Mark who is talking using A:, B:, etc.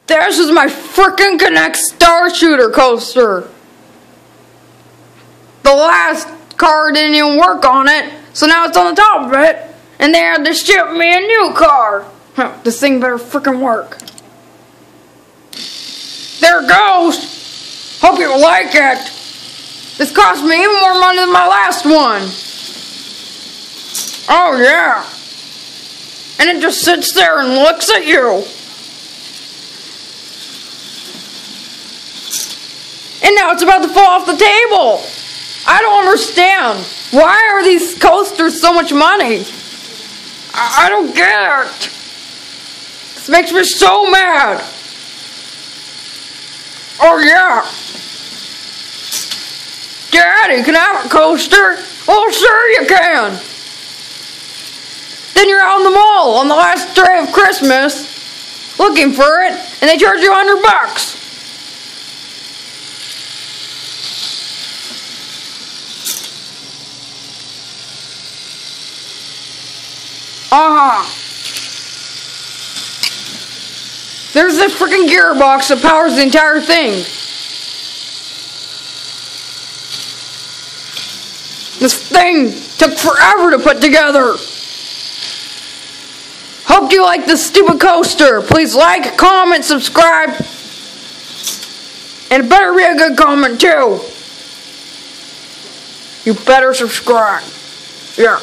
A: This is my freaking knex Star Shooter coaster. The last car didn't even work on it, so now it's on the top of it, and they had to ship me a new car. This thing better freaking work. There it goes. Hope you like it. This cost me even more money than my last one. Oh yeah. And it just sits there and looks at you. And now it's about to fall off the table. I don't understand. Why are these coasters so much money? I don't get it. This makes me so mad. Oh yeah. Daddy, can I have a coaster? Oh sure you can. Then you're out in the mall on the last day of Christmas looking for it, and they charge you $100. There's this freaking gearbox that powers the entire thing. This thing took forever to put together. Hope you like this stupid coaster. Please like, comment, subscribe. And it better be a good comment too. You better subscribe. Yeah.